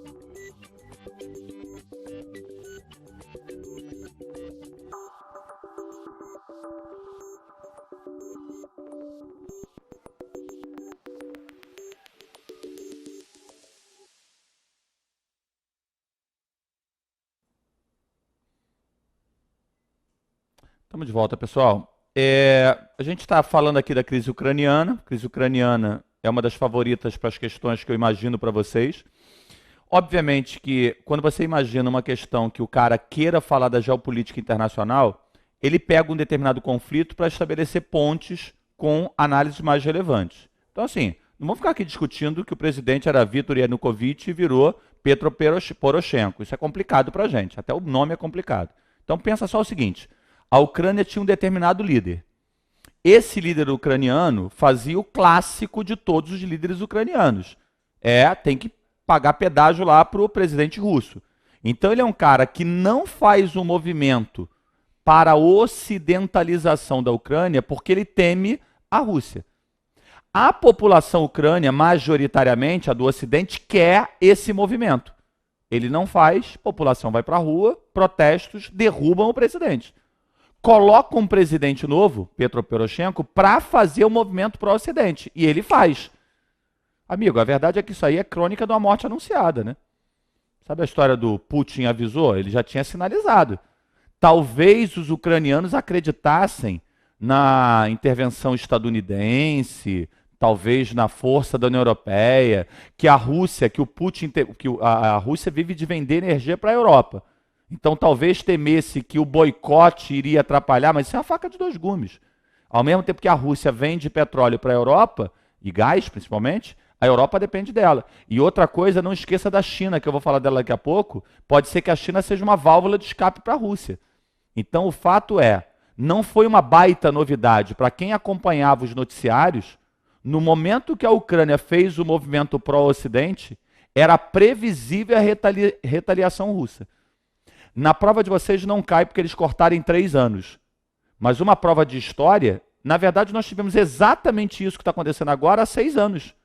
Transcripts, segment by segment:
Estamos de volta, pessoal. A gente está falando aqui da crise ucraniana. A crise ucraniana é uma das favoritas para as questões que eu imagino para vocês. Obviamente que quando você imagina uma questão que o cara queira falar da geopolítica internacional, ele pega um determinado conflito para estabelecer pontes com análises mais relevantes. Então, assim, não vamos ficar aqui discutindo que o presidente era Viktor Yanukovych e virou Petro Poroshenko. Isso é complicado para a gente, até o nome é complicado. Então, pensa só o seguinte. A Ucrânia tinha um determinado líder. Esse líder ucraniano fazia o clássico de todos os líderes ucranianos. Tem que pagar pedágio lá para o presidente russo. Então ele é um cara que não faz um movimento para a ocidentalização da Ucrânia porque ele teme a Rússia. A população ucrânia, majoritariamente, a do Ocidente, quer esse movimento. Ele não faz, a população vai para a rua, protestos, derrubam o presidente. Coloca um presidente novo, Petro Poroshenko, para fazer o movimento para o Ocidente. E ele faz. Amigo, a verdade é que isso aí é crônica de uma morte anunciada, né? Sabe a história do Putin avisou? Ele já tinha sinalizado. Talvez os ucranianos acreditassem na intervenção estadunidense, talvez na força da União Europeia, que a Rússia, a Rússia vive de vender energia para a Europa. Então talvez temesse que o boicote iria atrapalhar, mas isso é uma faca de dois gumes. Ao mesmo tempo que a Rússia vende petróleo para a Europa, e gás principalmente, a Europa depende dela. E outra coisa, não esqueça da China, que eu vou falar dela daqui a pouco, pode ser que a China seja uma válvula de escape para a Rússia. Então o fato não foi uma baita novidade para quem acompanhava os noticiários, no momento que a Ucrânia fez o movimento pró-Ocidente, era previsível a retaliação russa. Na prova de vocês não cai porque eles cortaram em 3 anos. Mas uma prova de história, na verdade nós tivemos exatamente isso que está acontecendo agora há 6 anos,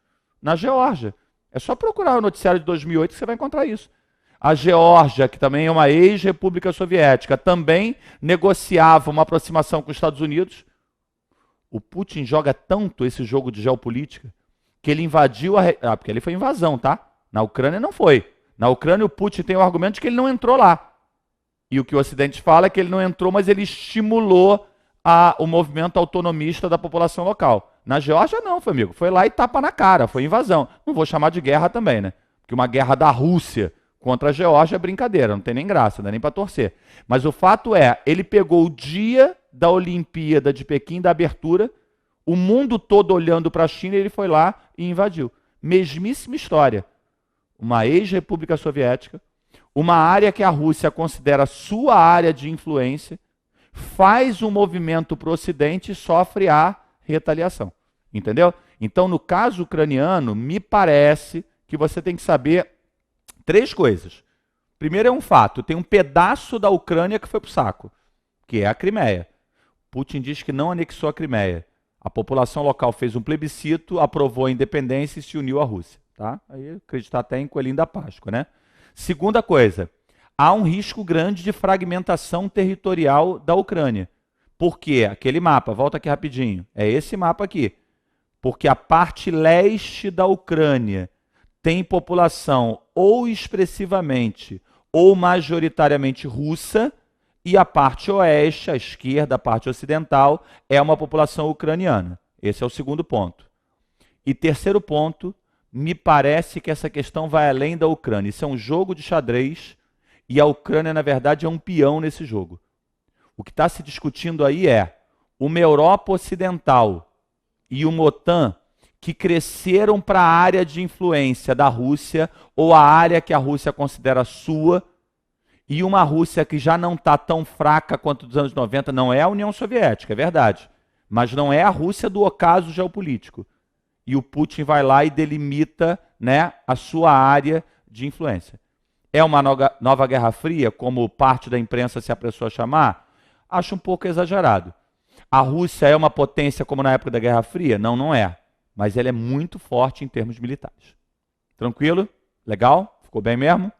na Geórgia. É só procurar o noticiário de 2008 que você vai encontrar isso. A Geórgia, que também é uma ex-república soviética, também negociava uma aproximação com os Estados Unidos. O Putin joga tanto esse jogo de geopolítica que ele invadiu porque ali foi invasão, tá? Na Ucrânia não foi. Na Ucrânia o Putin tem o argumento de que ele não entrou lá. E o que o Ocidente fala é que ele não entrou, mas ele estimulou o movimento autonomista da população local. Na Geórgia não, foi amigo. Foi lá e tapa na cara, foi invasão. Não vou chamar de guerra também, né? Porque uma guerra da Rússia contra a Geórgia é brincadeira, não tem nem graça, não é nem para torcer. Mas o fato ele pegou o dia da Olimpíada de Pequim, da abertura, o mundo todo olhando para a China, e ele foi lá e invadiu. Mesmíssima história. Uma ex-república soviética, uma área que a Rússia considera sua área de influência, faz um movimento para o Ocidente e sofre a retaliação. Entendeu? Então, no caso ucraniano, me parece que você tem que saber 3 coisas. Primeiro é um fato, tem um pedaço da Ucrânia que foi para o saco, que é a Crimeia. Putin diz que não anexou a Crimeia. A população local fez um plebiscito, aprovou a independência e se uniu à Rússia. Tá? Aí acreditar até em coelhinho da Páscoa, né? Segunda coisa, há um risco grande de fragmentação territorial da Ucrânia. Por quê? Aquele mapa, volta aqui rapidinho, é esse mapa aqui. Porque a parte leste da Ucrânia tem população ou expressivamente ou majoritariamente russa, e a parte oeste, a esquerda, a parte ocidental, é uma população ucraniana. Esse é o segundo ponto. E terceiro ponto, me parece que essa questão vai além da Ucrânia. Isso é um jogo de xadrez e a Ucrânia, na verdade, é um peão nesse jogo. O que está se discutindo aí é uma Europa Ocidental e uma OTAN que cresceram para a área de influência da Rússia ou a área que a Rússia considera sua, e uma Rússia que já não está tão fraca quanto dos anos 90, não é a União Soviética, é verdade, mas não é a Rússia do ocaso geopolítico. E o Putin vai lá e delimita, né, a sua área de influência. É uma nova Guerra Fria, como parte da imprensa se apressou a chamar? Acho um pouco exagerado. A Rússia é uma potência como na época da Guerra Fria? Não, não é. Mas ela é muito forte em termos militares. Tranquilo? Legal? Ficou bem mesmo?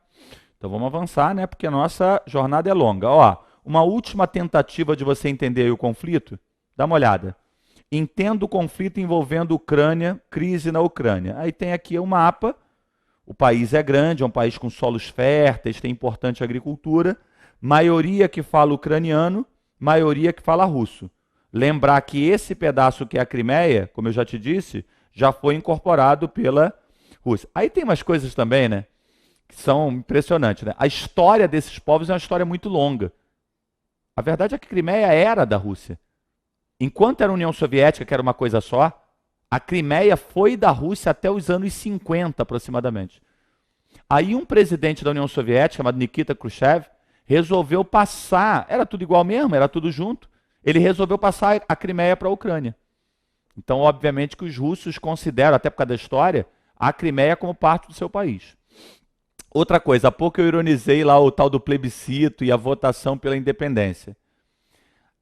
Então vamos avançar, né? Porque a nossa jornada é longa. Ó, uma última tentativa de você entender aí o conflito. Dá uma olhada. Entenda o conflito envolvendo Ucrânia, crise na Ucrânia. Aí tem aqui um mapa. O país é grande, é um país com solos férteis, tem importante agricultura. Maioria que fala ucraniano, maioria que fala russo. Lembrar que esse pedaço que é a Crimeia, como eu já te disse, já foi incorporado pela Rússia. Aí tem umas coisas também, né, que são impressionantes, né? A história desses povos é uma história muito longa. A verdade é que a Crimeia era da Rússia. Enquanto era a União Soviética, que era uma coisa só, a Crimeia foi da Rússia até os anos 50, aproximadamente. Aí um presidente da União Soviética, chamado Nikita Khrushchev, resolveu passar, era tudo igual mesmo, era tudo junto, ele resolveu passar a Crimeia para a Ucrânia. Então, obviamente que os russos consideram, até por causa da história, a Crimeia como parte do seu país. Outra coisa, há pouco eu ironizei lá o tal do plebiscito e a votação pela independência.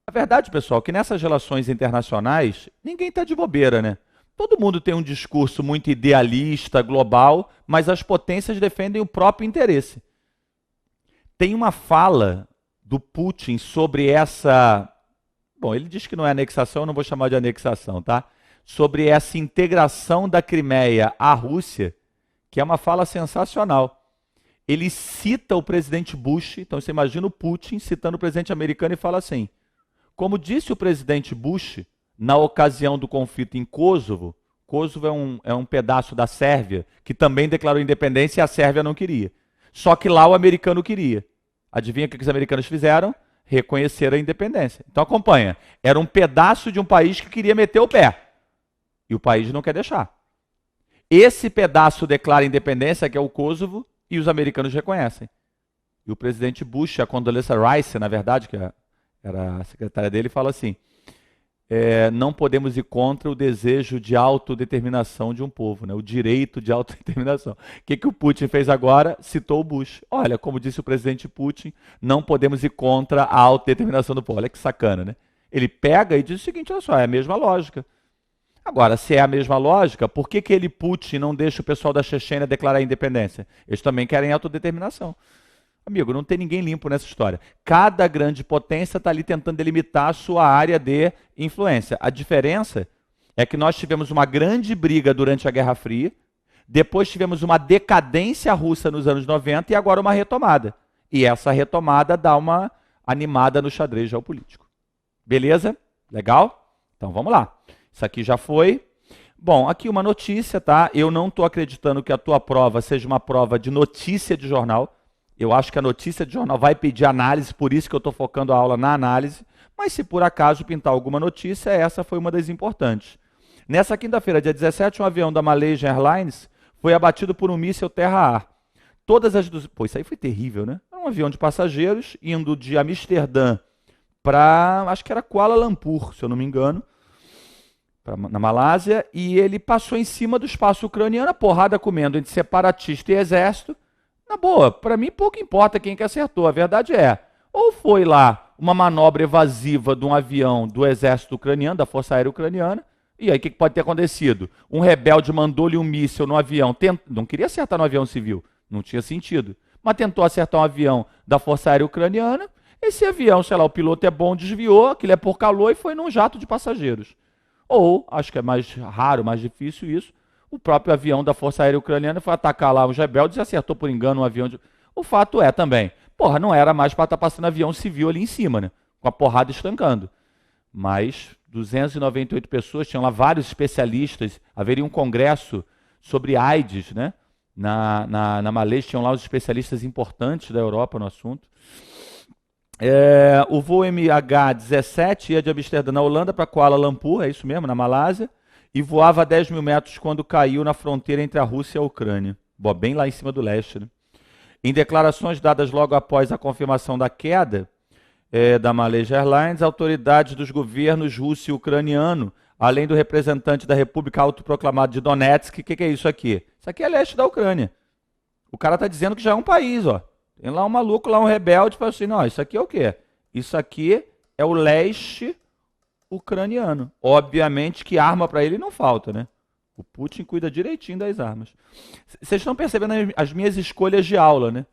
A verdade, pessoal, é que nessas relações internacionais, ninguém está de bobeira, né? Todo mundo tem um discurso muito idealista, global, mas as potências defendem o próprio interesse. Tem uma fala do Putin sobre essa... Bom, ele diz que não é anexação, eu não vou chamar de anexação, tá? Sobre essa integração da Crimeia à Rússia, que é uma fala sensacional. Ele cita o presidente Bush, então você imagina o Putin citando o presidente americano e fala assim: como disse o presidente Bush, na ocasião do conflito em Kosovo, Kosovo é um pedaço da Sérvia, que também declarou independência e a Sérvia não queria. Só que lá o americano queria. Adivinha o que os americanos fizeram? Reconheceram a independência. Então acompanha. Era um pedaço de um país que queria meter o pé. E o país não quer deixar. Esse pedaço declara independência, que é o Kosovo, e os americanos reconhecem. E o presidente Bush, a Condoleezza Rice, na verdade, que era a secretária dele, fala assim: não podemos ir contra o desejo de autodeterminação de um povo, né? O direito de autodeterminação. O que o Putin fez agora? Citou o Bush. Olha, como disse o presidente Putin, não podemos ir contra a autodeterminação do povo. Olha que sacana, né? Ele pega e diz o seguinte: olha só, é a mesma lógica. Agora, se é a mesma lógica, por que ele, Putin, não deixa o pessoal da Chechênia declarar a independência? Eles também querem autodeterminação. Amigo, não tem ninguém limpo nessa história. Cada grande potência está ali tentando delimitar a sua área de influência. A diferença é que nós tivemos uma grande briga durante a Guerra Fria, depois tivemos uma decadência russa nos anos 90 e agora uma retomada. E essa retomada dá uma animada no xadrez geopolítico. Beleza? Legal? Então vamos lá. Isso aqui já foi. Bom, aqui uma notícia, tá? Eu não estou acreditando que a tua prova seja uma prova de notícia de jornal. Eu acho que a notícia de jornal vai pedir análise, por isso que eu estou focando a aula na análise. Mas se por acaso pintar alguma notícia, essa foi uma das importantes. Nessa quinta-feira, dia 17, um avião da Malaysia Airlines foi abatido por um míssil terra-ar. Todas as... Pô, isso aí foi terrível, né? Era um avião de passageiros indo de Amsterdã para, acho que era Kuala Lumpur, se eu não me engano, na Malásia, e ele passou em cima do espaço ucraniano, a porrada comendo entre separatista e exército. Na boa, para mim pouco importa quem que acertou, a verdade é, ou foi lá uma manobra evasiva de um avião do exército ucraniano, da Força Aérea Ucraniana, e aí o que pode ter acontecido? Um rebelde mandou-lhe um míssil no avião, não queria acertar no avião civil, não tinha sentido, mas tentou acertar um avião da Força Aérea Ucraniana, esse avião, sei lá, o piloto é bom, desviou, aquilo é por calor e foi num jato de passageiros. Ou, acho que é mais raro, mais difícil isso, o próprio avião da Força Aérea Ucraniana foi atacar lá os rebeldes e acertou por engano um avião de... O fato é também, porra, não era mais para estar passando avião civil ali em cima, né? Com a porrada estancando. Mas 298 pessoas, tinham lá vários especialistas, haveria um congresso sobre AIDS, né? Na Malásia, tinham lá os especialistas importantes da Europa no assunto. O voo MH17 ia de Amsterdã, na Holanda, para Kuala Lumpur, é isso mesmo, na Malásia, e voava a 10 mil metros quando caiu na fronteira entre a Rússia e a Ucrânia. Bom, bem lá em cima do leste, né? Em declarações dadas logo após a confirmação da queda da Malaysia Airlines, autoridades dos governos russo e ucraniano, além do representante da República autoproclamada de Donetsk, o que é isso aqui? Isso aqui é leste da Ucrânia. O cara está dizendo que já é um país, ó. Tem lá um maluco, lá um rebelde, fala assim, não, isso aqui é o quê? Isso aqui é o leste ucraniano. Obviamente que arma para ele não falta, né? O Putin cuida direitinho das armas. Vocês estão percebendo as minhas escolhas de aula, né?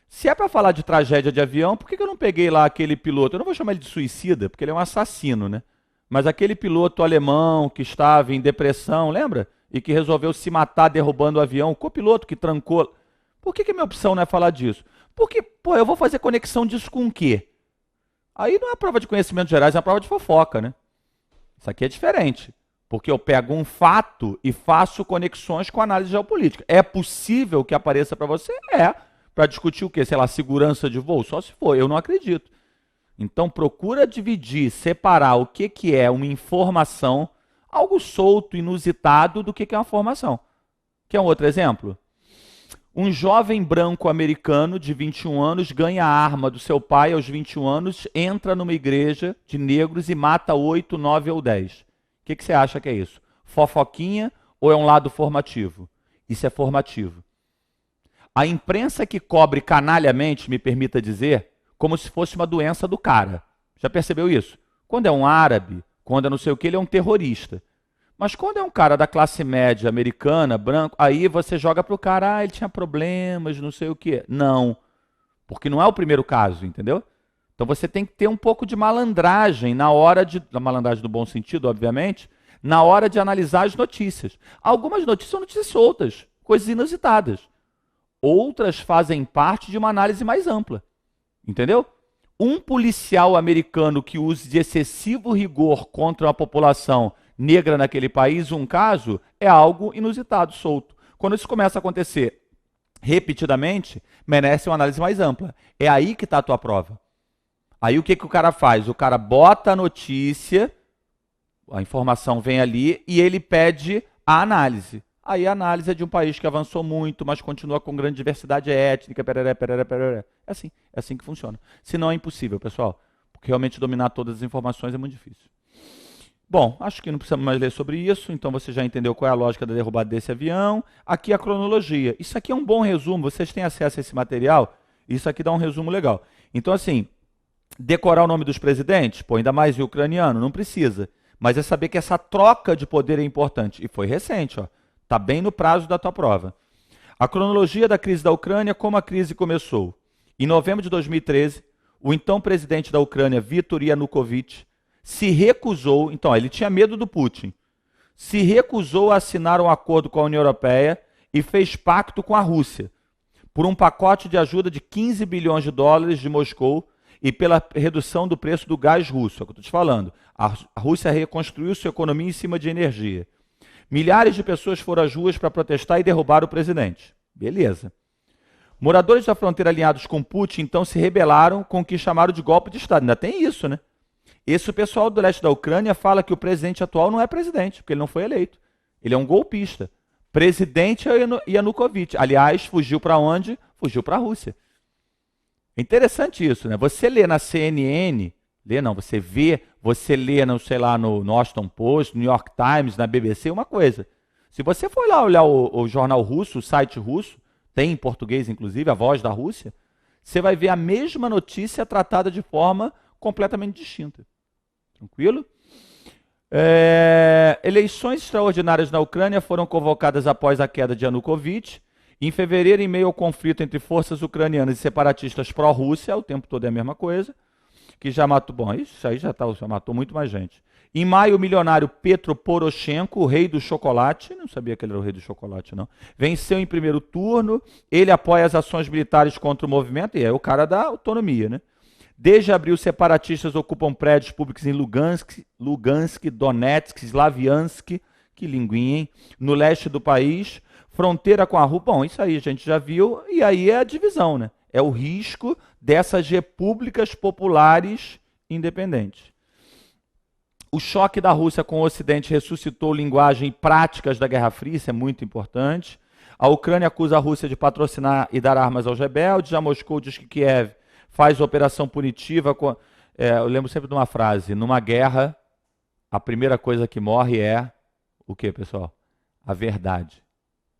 Se é para falar de tragédia de avião, por que eu não peguei lá aquele piloto? Eu não vou chamar ele de suicida, porque ele é um assassino, né? Mas aquele piloto alemão que estava em depressão, lembra? E que resolveu se matar derrubando o avião, o copiloto que trancou. Por que a minha opção não é falar disso? Porque, pô, eu vou fazer conexão disso com o quê? Aí não é prova de conhecimentos gerais, é uma prova de fofoca, né? Isso aqui é diferente. Porque eu pego um fato e faço conexões com análise geopolítica. É possível que apareça para você? É. Para discutir o quê? Sei lá, segurança de voo? Só se for, eu não acredito. Então procura dividir, separar o que é uma informação, algo solto, inusitado, do que é uma formação. Quer um outro exemplo? Um jovem branco americano de 21 anos ganha a arma do seu pai aos 21 anos, entra numa igreja de negros e mata 8, 9 ou 10. O que você acha que é isso? Fofoquinha ou é um lado formativo? Isso é formativo. A imprensa que cobre canalhamente, me permita dizer, como se fosse uma doença do cara. Já percebeu isso? Quando é um árabe, quando é não sei o que, ele é um terrorista. Mas quando é um cara da classe média americana, branco, aí você joga pro cara, ele tinha problemas, não sei o quê. Não, porque não é o primeiro caso, entendeu? Então você tem que ter um pouco de malandragem na hora de, da malandragem no bom sentido, obviamente, na hora de analisar as notícias. Algumas notícias são notícias soltas, coisas inusitadas. Outras fazem parte de uma análise mais ampla, entendeu? Um policial americano que use de excessivo rigor contra uma população negra naquele país, um caso, é algo inusitado, solto. Quando isso começa a acontecer repetidamente, merece uma análise mais ampla. É aí que está a tua prova. Aí o que o cara faz? O cara bota a notícia, a informação vem ali e ele pede a análise. Aí a análise é de um país que avançou muito, mas continua com grande diversidade étnica, pereré, pereré, pereré. É assim que funciona. Senão é impossível, pessoal, porque realmente dominar todas as informações é muito difícil. Bom, acho que não precisamos mais ler sobre isso, então você já entendeu qual é a lógica da derrubada desse avião. Aqui a cronologia. Isso aqui é um bom resumo, vocês têm acesso a esse material, isso aqui dá um resumo legal. Então, assim, decorar o nome dos presidentes? Pô, ainda mais o ucraniano, não precisa. Mas é saber que essa troca de poder é importante. E foi recente, ó. Está bem no prazo da tua prova. A cronologia da crise da Ucrânia, como a crise começou. Em novembro de 2013, o então presidente da Ucrânia, Viktor Yanukovych, se recusou, então ele tinha medo do Putin, se recusou a assinar um acordo com a União Europeia e fez pacto com a Rússia, por um pacote de ajuda de 15 bilhões de dólares de Moscou e pela redução do preço do gás russo. É o que eu estou te falando. A Rússia reconstruiu sua economia em cima de energia. Milhares de pessoas foram às ruas para protestar e derrubar o presidente. Beleza. Moradores da fronteira alinhados com Putin, então, se rebelaram com o que chamaram de golpe de Estado. Ainda tem isso, né? Esse pessoal do leste da Ucrânia fala que o presidente atual não é presidente, porque ele não foi eleito. Ele é um golpista. Presidente é Yanukovych. Aliás, fugiu para onde? Fugiu para a Rússia. É interessante isso, né? Você lê na CNN, você lê no, sei lá, no Washington Post, no New York Times, na BBC, uma coisa. Se você for lá olhar o jornal russo, o site russo, tem em português inclusive, a Voz da Rússia, você vai ver a mesma notícia tratada de forma completamente distinta. Tranquilo? Eleições extraordinárias na Ucrânia foram convocadas após a queda de Yanukovych. Em fevereiro, em meio ao conflito entre forças ucranianas e separatistas pró-Rússia, o tempo todo é a mesma coisa, que já matou, bom, isso aí já matou muito mais gente. Em maio, o milionário Petro Poroshenko, o rei do chocolate, não sabia que ele era o rei do chocolate, não, venceu em primeiro turno, ele apoia as ações militares contra o movimento, e é o cara da autonomia, né? Desde abril, separatistas ocupam prédios públicos em Lugansk, Donetsk, Slaviansk, que linguinha, hein? No leste do país, fronteira com a Rússia. Bom, isso aí a gente já viu, e aí é a divisão, né? É o risco dessas repúblicas populares independentes. O choque da Rússia com o Ocidente ressuscitou linguagem e práticas da Guerra Fria, isso é muito importante. A Ucrânia acusa a Rússia de patrocinar e dar armas aos rebeldes. Já Moscou diz que Kiev faz operação punitiva. Eu lembro sempre de uma frase: numa guerra, a primeira coisa que morre é o quê, pessoal? A verdade.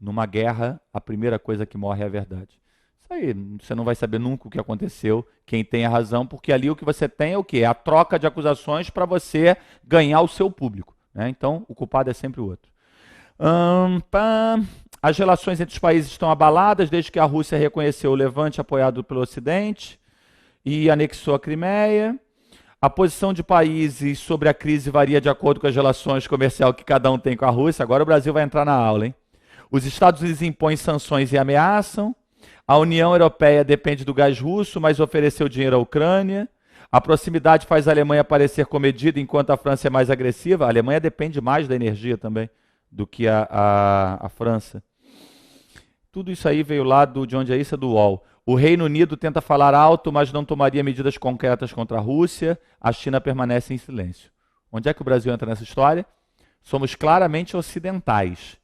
Numa guerra, a primeira coisa que morre é a verdade. Isso aí, você não vai saber nunca o que aconteceu, quem tem a razão, porque ali o que você tem é o quê? É a troca de acusações para você ganhar o seu público, né? Então, o culpado é sempre o outro. Pam. As relações entre os países estão abaladas desde que a Rússia reconheceu o Levante apoiado pelo Ocidente e anexou a Crimeia. A posição de países sobre a crise varia de acordo com as relações comerciais que cada um tem com a Rússia. Agora o Brasil vai entrar na aula, hein? Os Estados Unidos impõem sanções e ameaçam. A União Europeia depende do gás russo, mas ofereceu dinheiro à Ucrânia. A proximidade faz a Alemanha parecer comedida, enquanto a França é mais agressiva. A Alemanha depende mais da energia também do que a França. Tudo isso aí veio lá de onde é isso? Do UOL. O Reino Unido tenta falar alto, mas não tomaria medidas concretas contra a Rússia. A China permanece em silêncio. Onde é que o Brasil entra nessa história? Somos claramente ocidentais.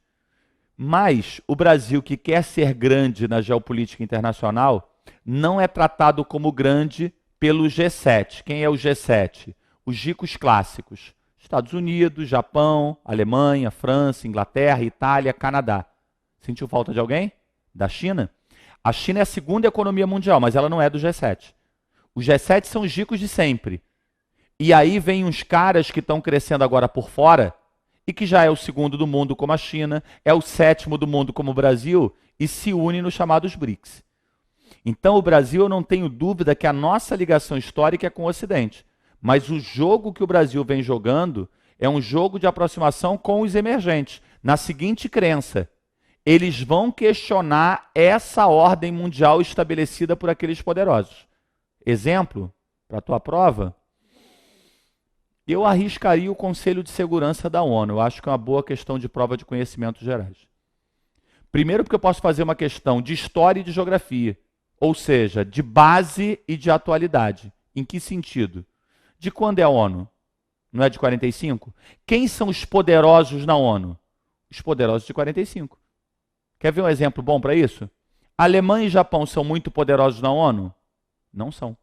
Mas o Brasil, que quer ser grande na geopolítica internacional, não é tratado como grande pelo G7. Quem é o G7? Os ricos clássicos. Estados Unidos, Japão, Alemanha, França, Inglaterra, Itália, Canadá. Sentiu falta de alguém? Da China? A China é a segunda economia mundial, mas ela não é do G7. Os G7 são os ricos de sempre. E aí vem uns caras que estão crescendo agora por fora, e que já é o segundo do mundo como a China, é o sétimo do mundo como o Brasil, e se une nos chamados BRICS. Então o Brasil, eu não tenho dúvida que a nossa ligação histórica é com o Ocidente. Mas o jogo que o Brasil vem jogando é um jogo de aproximação com os emergentes, na seguinte crença: eles vão questionar essa ordem mundial estabelecida por aqueles poderosos. Exemplo, para a tua prova, eu arriscaria o Conselho de Segurança da ONU. Eu acho que é uma boa questão de prova de conhecimentos gerais. Primeiro porque eu posso fazer uma questão de história e de geografia, ou seja, de base e de atualidade. Em que sentido? De quando é a ONU? Não é de 45? Quem são os poderosos na ONU? Os poderosos de 45. Quer ver um exemplo bom para isso? Alemanha e Japão são muito poderosos na ONU? Não são.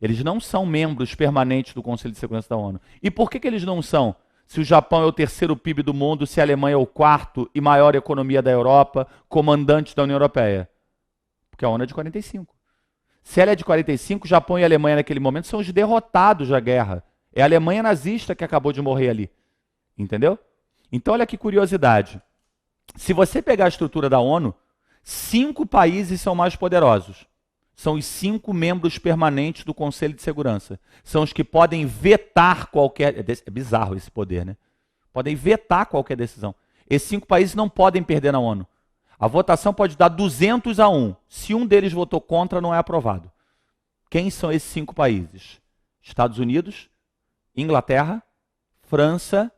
Eles não são membros permanentes do Conselho de Segurança da ONU. E por que eles não são? Se o Japão é o terceiro PIB do mundo, se a Alemanha é o quarto e maior economia da Europa, comandante da União Europeia? Porque a ONU é de 45. Se ela é de 45, Japão e Alemanha naquele momento são os derrotados da guerra. É a Alemanha nazista que acabou de morrer ali. Entendeu? Então olha que curiosidade. Se você pegar a estrutura da ONU, 5 países são mais poderosos. São os 5 membros permanentes do Conselho de Segurança. São os que podem vetar qualquer... É bizarro esse poder, né? Podem vetar qualquer decisão. Esses 5 países não podem perder na ONU. A votação pode dar 200-1. Se um deles votou contra, não é aprovado. Quem são esses 5 países? Estados Unidos, Inglaterra, França,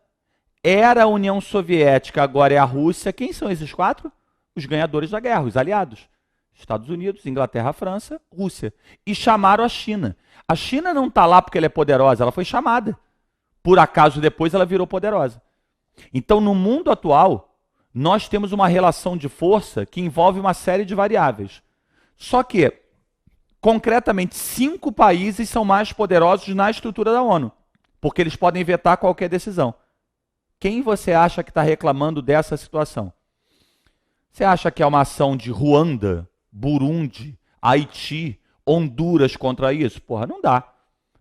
era a União Soviética, agora é a Rússia. Quem são esses 4? Os ganhadores da guerra, os aliados. Estados Unidos, Inglaterra, França, Rússia. E chamaram a China. A China não está lá porque ela é poderosa, ela foi chamada. Por acaso, depois ela virou poderosa. Então, no mundo atual, nós temos uma relação de força que envolve uma série de variáveis. Só que, concretamente, 5 países são mais poderosos na estrutura da ONU, porque eles podem vetar qualquer decisão. Quem você acha que está reclamando dessa situação? Você acha que é uma ação de Ruanda, Burundi, Haiti, Honduras contra isso? Porra, não dá.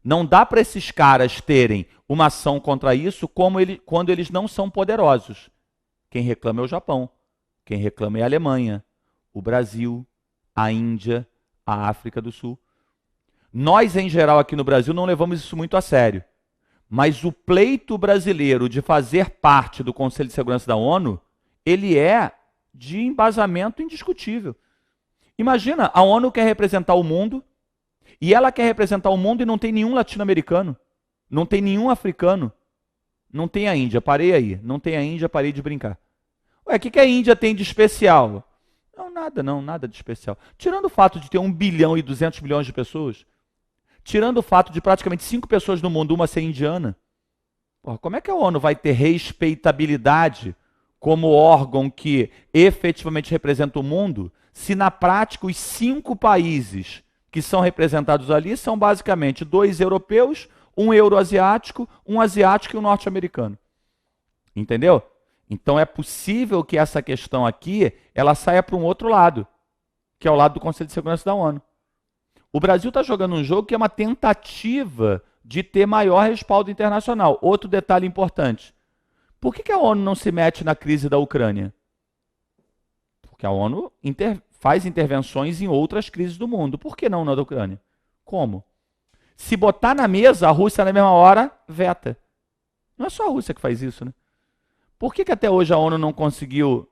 Não dá para esses caras terem uma ação contra isso quando eles não são poderosos. Quem reclama é o Japão. Quem reclama é a Alemanha, o Brasil, a Índia, a África do Sul. Nós, em geral, aqui no Brasil, não levamos isso muito a sério. Mas o pleito brasileiro de fazer parte do Conselho de Segurança da ONU, ele é de embasamento indiscutível. Imagina, a ONU quer representar o mundo, e ela quer representar o mundo e não tem nenhum latino-americano, não tem nenhum africano, não tem a Índia, parei aí, não tem a Índia, parei de brincar. Ué, o que a Índia tem de especial? Não, nada de especial. Tirando o fato de ter 1 bilhão e 200 milhões de pessoas, tirando o fato de praticamente 5 pessoas no mundo, uma ser indiana, porra, como é que a ONU vai ter respeitabilidade como órgão que efetivamente representa o mundo, se na prática os 5 países que são representados ali são basicamente 2 europeus, 1 euroasiático, 1 asiático e 1 norte-americano. Entendeu? Então é possível que essa questão aqui, ela saia para um outro lado, que é o lado do Conselho de Segurança da ONU. O Brasil está jogando um jogo que é uma tentativa de ter maior respaldo internacional. Outro detalhe importante. Por que a ONU não se mete na crise da Ucrânia? Porque a ONU faz intervenções em outras crises do mundo. Por que não na da Ucrânia? Como? Se botar na mesa, a Rússia na mesma hora veta. Não é só a Rússia que faz isso, né? Por que até hoje a ONU não conseguiu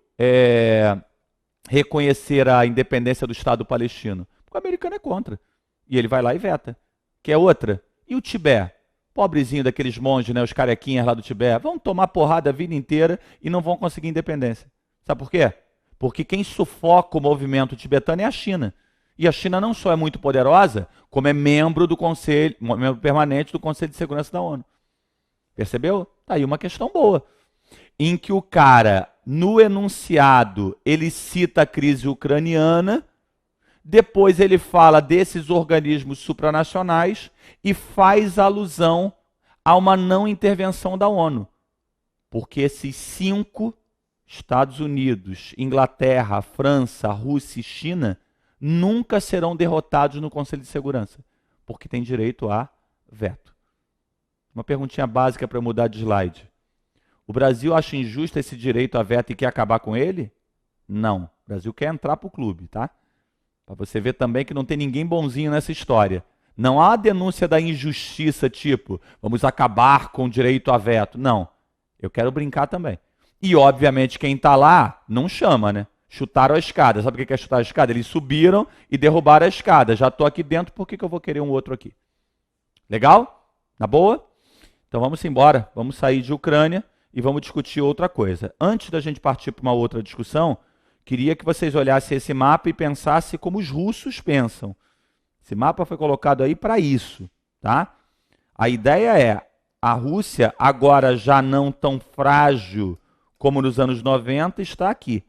reconhecer a independência do Estado palestino? Porque o americano é contra. E ele vai lá e veta. Que é outra. E o Tibete? Pobrezinho daqueles monges, né, os carequinhas lá do Tibete, vão tomar porrada a vida inteira e não vão conseguir independência. Sabe por quê? Porque quem sufoca o movimento tibetano é a China. E a China não só é muito poderosa, como é membro permanente do Conselho de Segurança da ONU. Percebeu? Tá aí uma questão boa. Em que o cara, no enunciado, ele cita a crise ucraniana, depois ele fala desses organismos supranacionais e faz alusão a uma não intervenção da ONU. Porque esses 5, Estados Unidos, Inglaterra, França, Rússia e China, nunca serão derrotados no Conselho de Segurança, porque tem direito a veto. Uma perguntinha básica para mudar de slide. O Brasil acha injusto esse direito a veto e quer acabar com ele? Não. O Brasil quer entrar para o clube, tá? Para você ver também que não tem ninguém bonzinho nessa história. Não há denúncia da injustiça, tipo, vamos acabar com o direito a veto. Não. Eu quero brincar também. E, obviamente, quem está lá não chama, né? Chutaram a escada. Sabe o que é chutar a escada? Eles subiram e derrubaram a escada. Já estou aqui dentro, por que eu vou querer um outro aqui? Legal? Na boa? Então vamos embora. Vamos sair de Ucrânia e vamos discutir outra coisa. Antes da gente partir para uma outra discussão, queria que vocês olhassem esse mapa e pensassem como os russos pensam. Esse mapa foi colocado aí para isso, tá? A ideia é, a Rússia, agora já não tão frágil como nos anos 90, está aqui.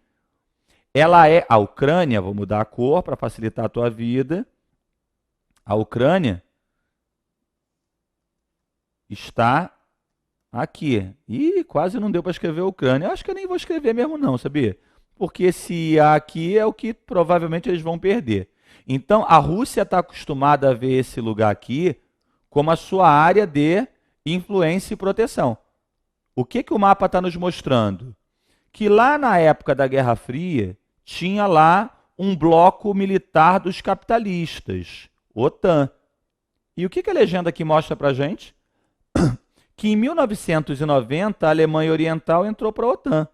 Ela é a Ucrânia, vou mudar a cor para facilitar a tua vida. A Ucrânia está aqui. Ih, quase não deu para escrever Ucrânia. Eu acho que eu nem vou escrever mesmo não, sabia? Porque esse A aqui é o que provavelmente eles vão perder. Então, a Rússia está acostumada a ver esse lugar aqui como a sua área de influência e proteção. O que o mapa está nos mostrando? Que lá na época da Guerra Fria, tinha lá um bloco militar dos capitalistas, OTAN. E o que a legenda aqui mostra para a gente? Que em 1990 a Alemanha Oriental entrou para a OTAN.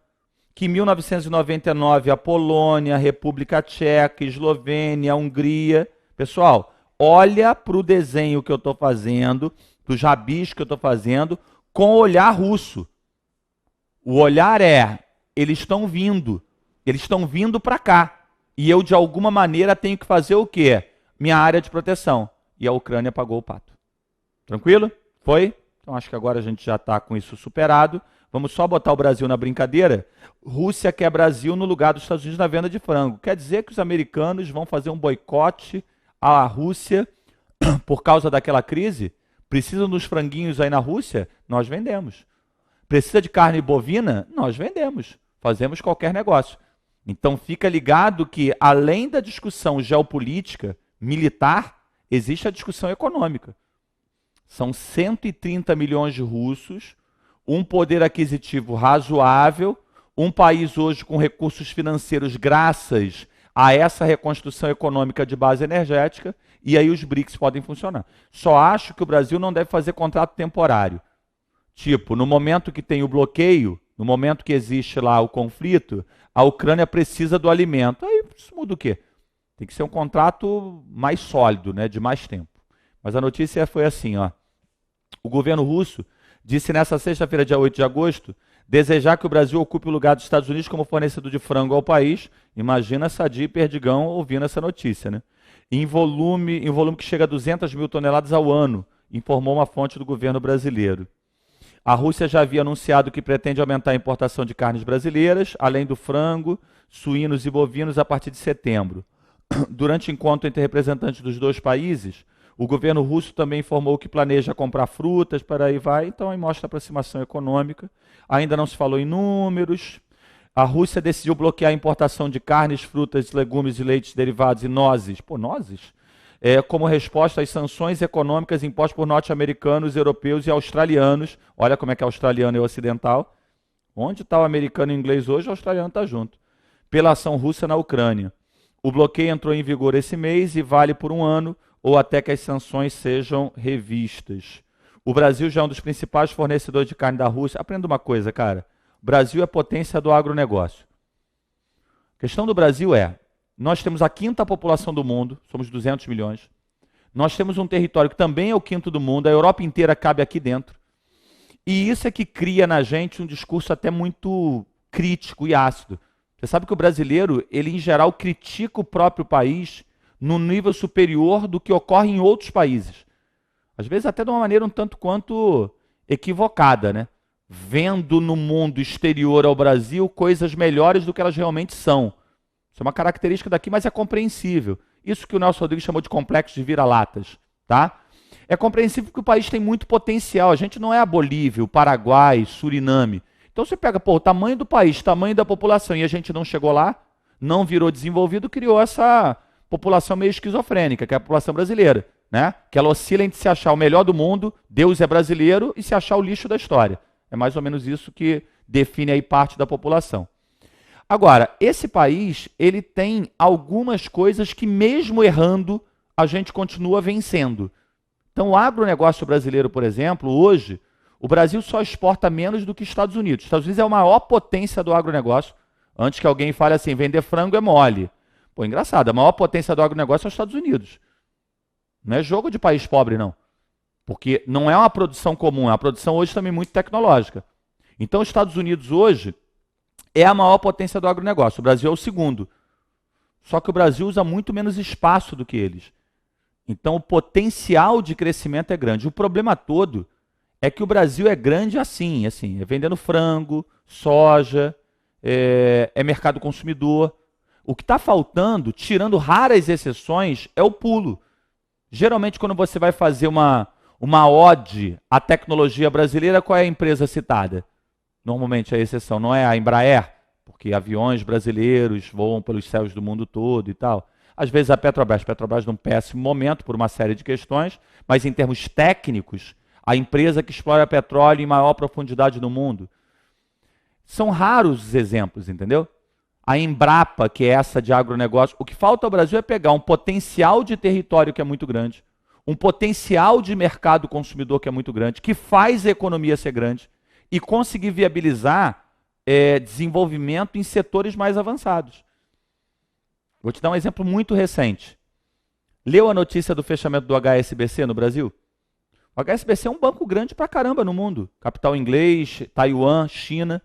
Que em 1999 a Polônia, a República Tcheca, Eslovênia, a Hungria. Pessoal, olha para o desenho que eu estou fazendo, para os rabiscos que eu estou fazendo, com o olhar russo. O olhar é, eles estão vindo para cá. E eu, de alguma maneira, tenho que fazer o quê? Minha área de proteção. E a Ucrânia pagou o pato. Tranquilo? Foi? Então acho que agora a gente já está com isso superado. Vamos só botar o Brasil na brincadeira. Rússia quer Brasil no lugar dos Estados Unidos na venda de frango. Quer dizer que os americanos vão fazer um boicote à Rússia por causa daquela crise? Precisam dos franguinhos aí na Rússia? Nós vendemos. Precisa de carne bovina? Nós vendemos. Fazemos qualquer negócio. Então fica ligado que, além da discussão geopolítica, militar, existe a discussão econômica. São 130 milhões de russos, um poder aquisitivo razoável, um país hoje com recursos financeiros graças a essa reconstrução econômica de base energética, e aí os BRICS podem funcionar. Só acho que o Brasil não deve fazer contrato temporário. Tipo, no momento que tem o bloqueio, no momento que existe lá o conflito, a Ucrânia precisa do alimento. Aí isso muda o quê? Tem que ser um contrato mais sólido, né, de mais tempo. Mas a notícia foi assim, ó. O governo russo disse nessa sexta-feira, dia 8 de agosto, desejar que o Brasil ocupe o lugar dos Estados Unidos como fornecedor de frango ao país. Imagina Sadi e Perdigão ouvindo essa notícia, né? Em volume que chega a 200 mil toneladas ao ano, informou uma fonte do governo brasileiro. A Rússia já havia anunciado que pretende aumentar a importação de carnes brasileiras, além do frango, suínos e bovinos, a partir de setembro. Durante encontro entre representantes dos dois países, o governo russo também informou que planeja comprar frutas, para aí vai, então aí mostra a aproximação econômica. Ainda não se falou em números. A Rússia decidiu bloquear a importação de carnes, frutas, legumes e leites derivados e nozes. Pô, nozes? Como resposta às sanções econômicas impostas por norte-americanos, europeus e australianos. Olha como é que é australiano e ocidental. Onde está o americano e o inglês hoje, o australiano está junto. Pela ação russa na Ucrânia. O bloqueio entrou em vigor esse mês e vale por 1 ano ou até que as sanções sejam revistas. O Brasil já é um dos principais fornecedores de carne da Rússia. Aprenda uma coisa, cara. O Brasil é potência do agronegócio. A questão do Brasil é, nós temos a 5ª população do mundo, somos 200 milhões. Nós temos um território que também é o 5º do mundo, a Europa inteira cabe aqui dentro. E isso é que cria na gente um discurso até muito crítico e ácido. Você sabe que o brasileiro, ele em geral critica o próprio país no nível superior do que ocorre em outros países. Às vezes até de uma maneira um tanto quanto equivocada, né? Vendo no mundo exterior ao Brasil coisas melhores do que elas realmente são. Isso é uma característica daqui, mas é compreensível. Isso que o Nelson Rodrigues chamou de complexo de vira-latas, tá? É compreensível que o país tem muito potencial. A gente não é a Bolívia, o Paraguai, Suriname. Então você pega, pô, o tamanho do país, tamanho da população, e a gente não chegou lá, não virou desenvolvido, criou essa população meio esquizofrênica, que é a população brasileira, né? Que ela oscila entre se achar o melhor do mundo, Deus é brasileiro, e se achar o lixo da história. É mais ou menos isso que define aí parte da população. Agora, esse país, ele tem algumas coisas que mesmo errando, a gente continua vencendo. Então, o agronegócio brasileiro, por exemplo, hoje, o Brasil só exporta menos do que os Estados Unidos. Os Estados Unidos é a maior potência do agronegócio. Antes que alguém fale assim, vender frango é mole. Pô, engraçado, a maior potência do agronegócio é os Estados Unidos. Não é jogo de país pobre, não. Porque não é uma produção comum, é uma produção hoje também muito tecnológica. Então, os Estados Unidos hoje é a maior potência do agronegócio. O Brasil é o segundo. Só que o Brasil usa muito menos espaço do que eles. Então, o potencial de crescimento é grande. O problema todo é que o Brasil é grande assim, é vendendo frango, soja, é mercado consumidor. O que está faltando, tirando raras exceções, é o pulo. Geralmente, quando você vai fazer uma ode à tecnologia brasileira, qual é a empresa citada? Normalmente a exceção não é a Embraer, porque aviões brasileiros voam pelos céus do mundo todo e tal. Às vezes a Petrobras. Petrobras num péssimo momento por uma série de questões, mas em termos técnicos, a empresa que explora petróleo em maior profundidade no mundo. São raros os exemplos, entendeu? A Embrapa, que é essa de agronegócio, o que falta ao Brasil é pegar um potencial de território que é muito grande, um potencial de mercado consumidor que é muito grande, que faz a economia ser grande, e conseguir viabilizar desenvolvimento em setores mais avançados. Vou te dar um exemplo muito recente. Leu a notícia do fechamento do HSBC no Brasil? O HSBC é um banco grande pra caramba no mundo. Capital inglês, Taiwan, China.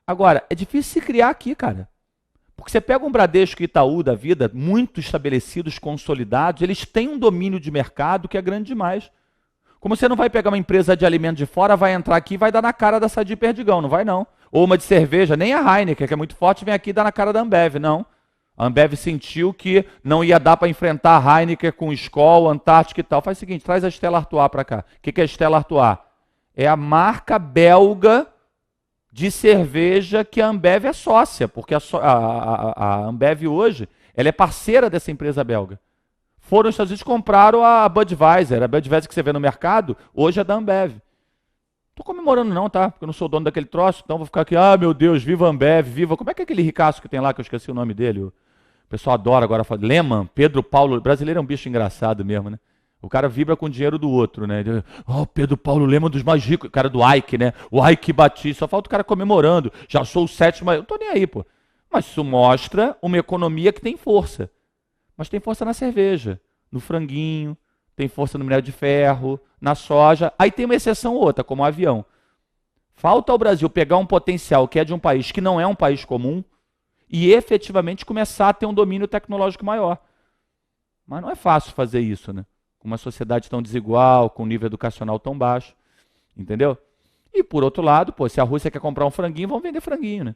Agora, é difícil se criar aqui, cara. Porque você pega um Bradesco e Itaú da vida, muito estabelecidos, consolidados, eles têm um domínio de mercado que é grande demais. Como você não vai pegar uma empresa de alimento de fora, vai entrar aqui e vai dar na cara da Sadia e Perdigão, não vai não. Ou uma de cerveja, nem a Heineken, que é muito forte, vem aqui e dá na cara da Ambev, não. A Ambev sentiu que não ia dar para enfrentar a Heineken com Skol, Antártica e tal. Faz o seguinte, traz a Stella Artois para cá. O que é a Stella Artois? É a marca belga de cerveja que a Ambev é sócia, porque a Ambev hoje ela é parceira dessa empresa belga. Foram os Estados Unidos e compraram a Budweiser. A Budweiser que você vê no mercado, hoje é da Ambev. Tô comemorando não, tá? Porque eu não sou dono daquele troço, então vou ficar aqui, meu Deus, viva a Ambev, viva... Como é que é aquele ricaço que tem lá, que eu esqueci o nome dele? O pessoal adora agora falar. Lehmann, Pedro Paulo... O brasileiro é um bicho engraçado mesmo, né? O cara vibra com o dinheiro do outro, né? Pedro Paulo Lehmann, dos mais ricos. O cara do Ike, né? O Ike Batista. Só falta o cara comemorando. Já sou o 7º... Eu tô nem aí, pô. Mas isso mostra uma economia que tem força. Mas tem força na cerveja, no franguinho, tem força no minério de ferro, na soja. Aí tem uma exceção ou outra, como o avião. Falta ao Brasil pegar um potencial que é de um país que não é um país comum e efetivamente começar a ter um domínio tecnológico maior. Mas não é fácil fazer isso, né? Com uma sociedade tão desigual, com um nível educacional tão baixo. Entendeu? E por outro lado, pô, se a Rússia quer comprar um franguinho, vão vender franguinho, né?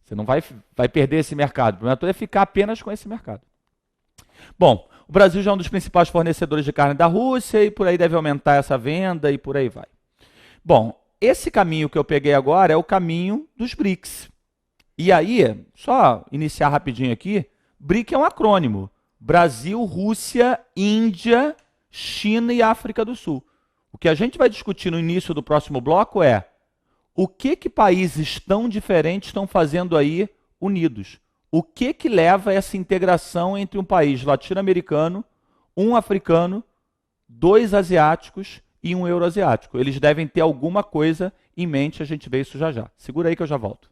Você não vai perder esse mercado. O problema todo é ficar apenas com esse mercado. Bom, o Brasil já é um dos principais fornecedores de carne da Rússia e por aí deve aumentar essa venda e por aí vai. Bom, esse caminho que eu peguei agora é o caminho dos BRICS. E aí, só iniciar rapidinho aqui, BRIC é um acrônimo. Brasil, Rússia, Índia, China e África do Sul. O que a gente vai discutir no início do próximo bloco é O que países tão diferentes estão fazendo aí unidos? O que leva a essa integração entre um país latino-americano, um africano, dois asiáticos e um euroasiático? Eles devem ter alguma coisa em mente, a gente vê isso já já. Segura aí que eu já volto.